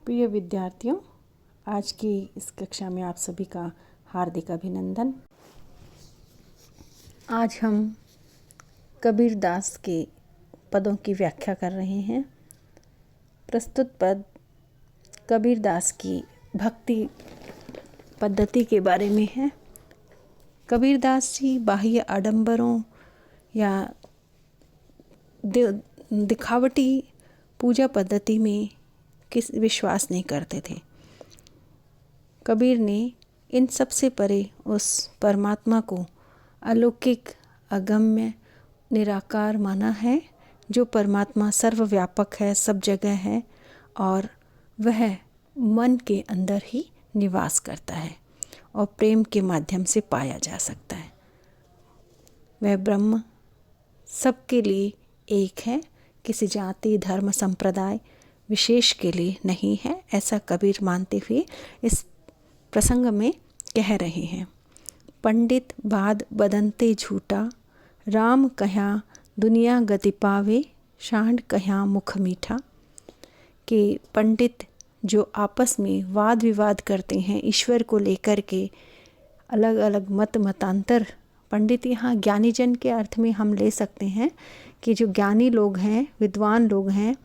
प्रिय विद्यार्थियों, आज की इस कक्षा में आप सभी का हार्दिक अभिनंदन। आज हम कबीर दास के पदों की व्याख्या कर रहे हैं। प्रस्तुत पद कबीर दास की भक्ति पद्धति के बारे में है। कबीर दास जी बाह्य आडंबरों या दिखावटी पूजा पद्धति में विश्वास नहीं करते थे। कबीर ने इन सब से परे उस परमात्मा को अलौकिक, अगम्य, निराकार माना है, जो परमात्मा सर्वव्यापक है, सब जगह है और वह मन के अंदर ही निवास करता है और प्रेम के माध्यम से पाया जा सकता है। वह ब्रह्म सबके लिए एक है, किसी जाति, धर्म, संप्रदाय विशेष के लिए नहीं है, ऐसा कबीर मानते हुए इस प्रसंग में कह रहे हैं। पंडित बाद बदनते झूठा, राम कह्या दुनिया गति पावे, सांड कह्या मुख मीठा। कि पंडित जो आपस में वाद विवाद करते हैं ईश्वर को लेकर के, अलग अलग मतांतर, पंडित यहाँ ज्ञानीजन के अर्थ में हम ले सकते हैं कि जो ज्ञानी लोग हैं, विद्वान लोग हैं,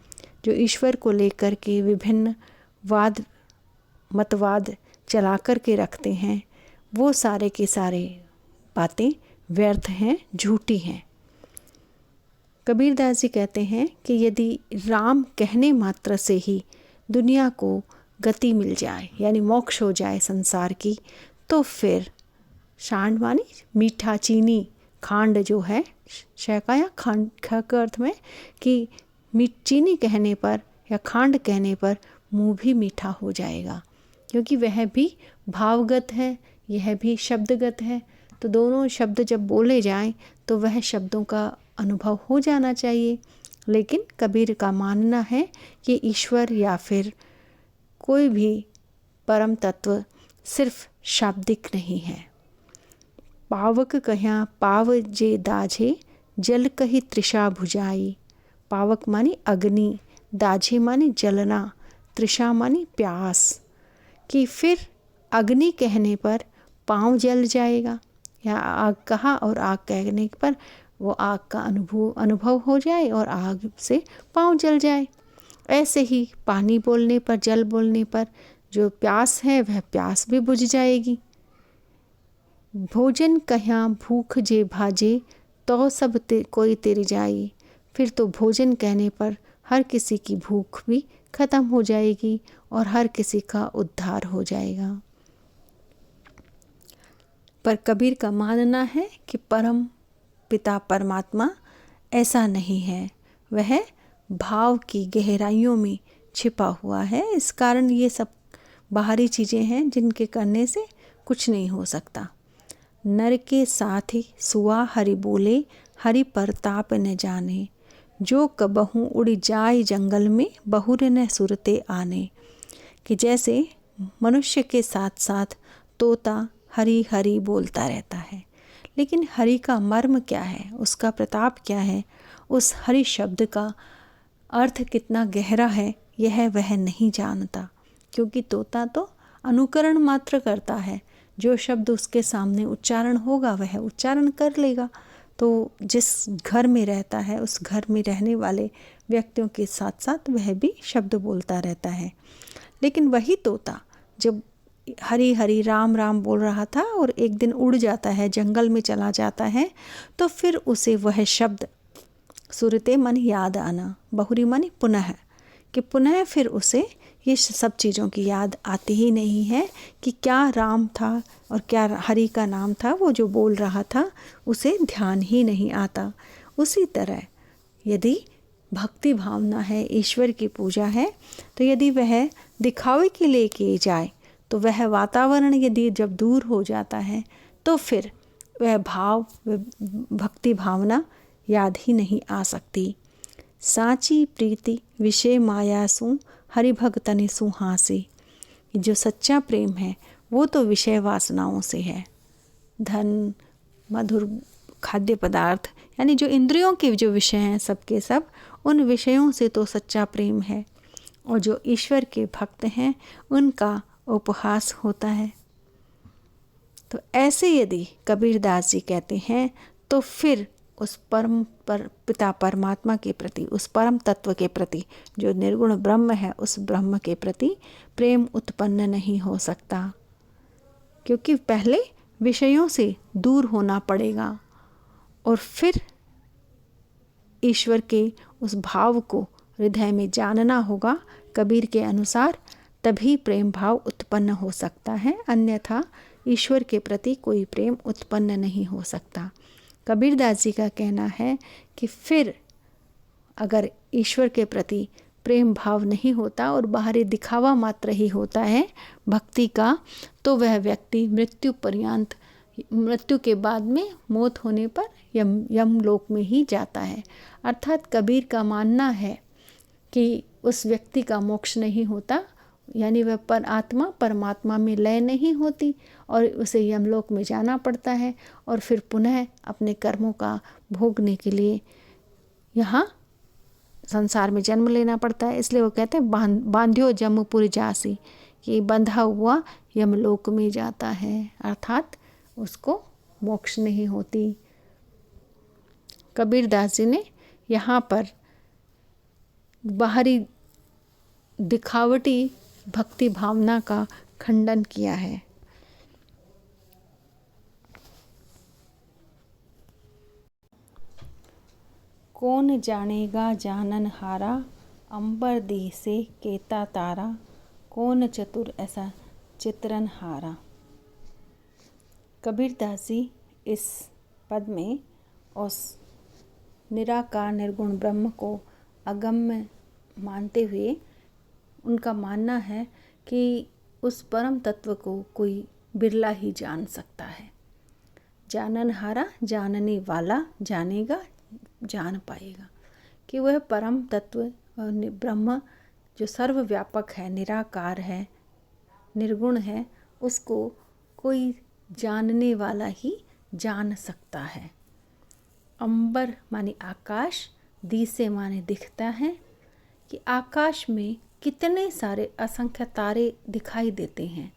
जो ईश्वर को लेकर के विभिन्न मतवाद चला कर के रखते हैं, वो सारे के सारे बातें व्यर्थ हैं, झूठी हैं। कबीर दास जी कहते हैं कि यदि राम कहने मात्र से ही दुनिया को गति मिल जाए, यानी मोक्ष हो जाए संसार की, तो फिर सांड मानी मीठा, चीनी, खांड जो है, शैका या खांड का अर्थ में कि चीनी कहने पर या खांड कहने पर मुंह भी मीठा हो जाएगा, क्योंकि वह भी भावगत है, यह भी शब्दगत है। तो दोनों शब्द जब बोले जाएं तो वह शब्दों का अनुभव हो जाना चाहिए। लेकिन कबीर का मानना है कि ईश्वर या फिर कोई भी परम तत्व सिर्फ शाब्दिक नहीं है। पावक कह्या पाव जे दाझे, जल कही तृषा बुझाई। पावक मानी अग्नि, दाझे मानी जलना, तृषा मानी प्यास। कि फिर अग्नि कहने पर पाँव जल जाएगा, या आग कहा और आग कहने पर वो आग का अनुभव हो जाए और आग से पाँव जल जाए। ऐसे ही पानी बोलने पर, जल बोलने पर जो प्यास है वह प्यास भी बुझ जाएगी। भोजन कह्या भूख जे भाजे, तो सब कोई तिर जाई। फिर तो भोजन कहने पर हर किसी की भूख भी खत्म हो जाएगी और हर किसी का उद्धार हो जाएगा। पर कबीर का मानना है कि परम पिता परमात्मा ऐसा नहीं है, वह भाव की गहराइयों में छिपा हुआ है। इस कारण ये सब बाहरी चीज़ें हैं जिनके करने से कुछ नहीं हो सकता। नर के साथ ही सुआ हरि बोले, हरि परताप न जाने। जो कबहू उड़ जाए जंगल में, बहुर न सुरते आने। कि जैसे मनुष्य के साथ साथ तोता हरि हरि बोलता रहता है, लेकिन हरि का मर्म क्या है, उसका प्रताप क्या है, उस हरि शब्द का अर्थ कितना गहरा है, यह वह नहीं जानता। क्योंकि तोता तो अनुकरण मात्र करता है, जो शब्द उसके सामने उच्चारण होगा वह उच्चारण कर लेगा। तो जिस घर में रहता है उस घर में रहने वाले व्यक्तियों के साथ साथ वह भी शब्द बोलता रहता है। लेकिन वही तोता जब हरि हरि राम राम बोल रहा था और एक दिन उड़ जाता है, जंगल में चला जाता है, तो फिर उसे वह शब्द सुरते मन याद आना, बहुरी मन पुनः, कि पुनः फिर उसे ये सब चीज़ों की याद आती ही नहीं है कि क्या राम था और क्या हरि का नाम था, वो जो बोल रहा था उसे ध्यान ही नहीं आता। उसी तरह यदि भक्ति भावना है, ईश्वर की पूजा है, तो यदि वह दिखावे के लिए की जाए तो वह वातावरण यदि जब दूर हो जाता है तो फिर वह भाव, भक्ति भावना याद ही नहीं आ सकती। साची प्रीति विषय माया सु, हरि भगतनि सुहासी। जो सच्चा प्रेम है वो तो विषय वासनाओं से है। धन, मधुर खाद्य पदार्थ, यानी जो इंद्रियों के जो विषय हैं सबके सब, उन विषयों से तो सच्चा प्रेम है। और जो ईश्वर के भक्त हैं उनका उपहास होता है। तो ऐसे यदि कबीरदास जी कहते हैं तो फिर उस पिता परमात्मा के प्रति, उस परम तत्व के प्रति जो निर्गुण ब्रह्म है, उस ब्रह्म के प्रति प्रेम उत्पन्न नहीं हो सकता, क्योंकि पहले विषयों से दूर होना पड़ेगा और फिर ईश्वर के उस भाव को हृदय में जानना होगा। कबीर के अनुसार तभी प्रेम भाव उत्पन्न हो सकता है, अन्यथा ईश्वर के प्रति कोई प्रेम उत्पन्न नहीं हो सकता। कबीरदास जी का कहना है कि फिर अगर ईश्वर के प्रति प्रेम भाव नहीं होता और बाहरी दिखावा मात्र ही होता है भक्ति का, तो वह व्यक्ति मृत्यु के बाद में मौत होने पर यमलोक में ही जाता है। अर्थात कबीर का मानना है कि उस व्यक्ति का मोक्ष नहीं होता, यानी वह आत्मा परमात्मा में लय नहीं होती और उसे यमलोक में जाना पड़ता है और फिर पुनः अपने कर्मों का भोगने के लिए यहाँ संसार में जन्म लेना पड़ता है। इसलिए वो कहते हैं बांध्यो जमपुर जासी, कि बंधा हुआ यमलोक में जाता है, अर्थात उसको मोक्ष नहीं होती। कबीरदास जी ने यहाँ पर बाहरी दिखावटी भक्ति भावना का खंडन किया है। कौन जानेगा जानन हारा, अंबर दी से केता तारा, कौन चतुर ऐसा चित्रन हारा। कबीरदास जी इस पद में उस निराकार निर्गुण ब्रह्म को अगम्य मानते हुए उनका मानना है कि उस परम तत्व को कोई बिरला ही जान सकता है। जाननहारा, जानने वाला जानेगा, जान पाएगा कि वह परम तत्व ब्रह्म जो सर्वव्यापक है, निराकार है, निर्गुण है, उसको कोई जानने वाला ही जान सकता है। अंबर माने आकाश, दी से माने दिखता है कि आकाश में कितने सारे असंख्य तारे दिखाई देते हैं।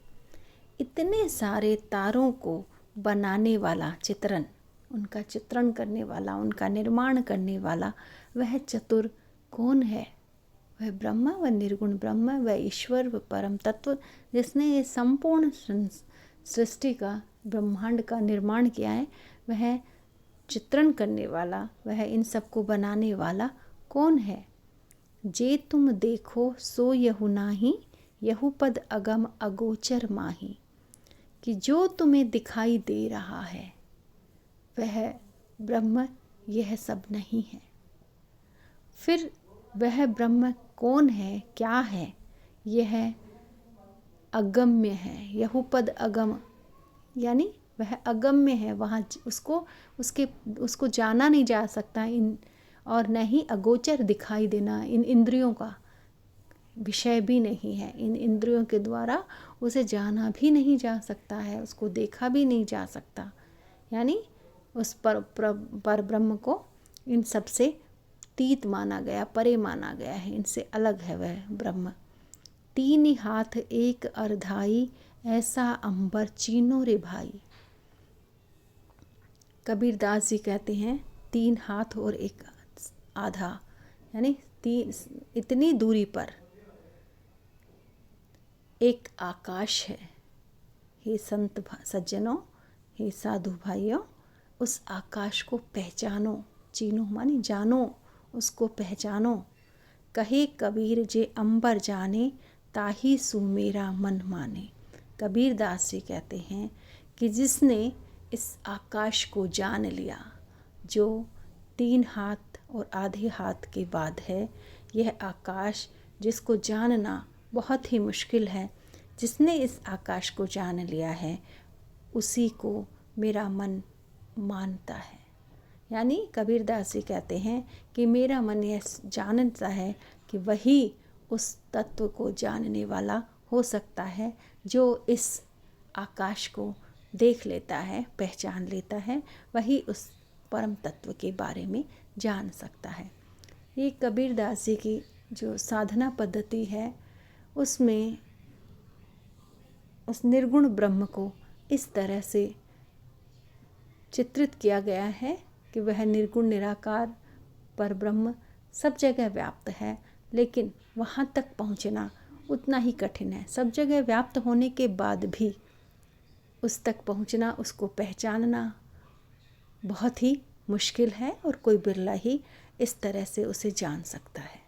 इतने सारे तारों को बनाने वाला चित्रण, उनका चित्रण करने वाला, उनका निर्माण करने वाला वह चतुर कौन है? वह ब्रह्म, वह निर्गुण ब्रह्म, वह ईश्वर, वह परम तत्व जिसने ये संपूर्ण सृष्टि का, ब्रह्मांड का निर्माण किया है, वह चित्रण करने वाला, वह इन सबको बनाने वाला कौन है? जे तुम देखो सो यहु नाही, यहु पद अगम अगोचर माही। कि जो तुम्हें दिखाई दे रहा है वह ब्रह्म यह सब नहीं है। फिर वह ब्रह्म कौन है, क्या है? यह अगम्य है। यहु पद अगम, यानी वह अगम्य है, वहाँ उसको जाना नहीं जा सकता, और न ही अगोचर दिखाई देना, इन इंद्रियों का विषय भी नहीं है। इन इंद्रियों के द्वारा उसे जाना भी नहीं जा सकता है, उसको देखा भी नहीं जा सकता। यानी उस पर ब्रह्म को इन सब से तीत माना गया, परे माना गया है, इनसे अलग है वह ब्रह्म। तीन हाथ एक अर्धाई, ऐसा अंबर चीनो रे भाई। कबीरदास जी कहते हैं 3 हाथ और 1 आधा, यानी इतनी दूरी पर एक आकाश है। हे संत सज्जनों, हे साधु भाइयों, उस आकाश को पहचानो। चीनो माने जानो, उसको पहचानो। कहे कबीर जे अंबर जाने, ताही सु मेरा मन माने। कबीरदास जी कहते हैं कि जिसने इस आकाश को जान लिया, जो 3 हाथ और आधे हाथ के बाद है, यह आकाश जिसको जानना बहुत ही मुश्किल है, जिसने इस आकाश को जान लिया है उसी को मेरा मन मानता है। यानी कबीरदास जी कहते हैं कि मेरा मन यह जानता है कि वही उस तत्व को जानने वाला हो सकता है जो इस आकाश को देख लेता है, पहचान लेता है, वही उस परम तत्व के बारे में जान सकता है। ये कबीरदास जी की जो साधना पद्धति है उसमें उस निर्गुण ब्रह्म को इस तरह से चित्रित किया गया है कि वह निर्गुण निराकार पर ब्रह्म सब जगह व्याप्त है, लेकिन वहाँ तक पहुँचना उतना ही कठिन है। सब जगह व्याप्त होने के बाद भी उस तक पहुँचना, उसको पहचानना बहुत ही मुश्किल है और कोई बिरला ही इस तरह से उसे जान सकता है।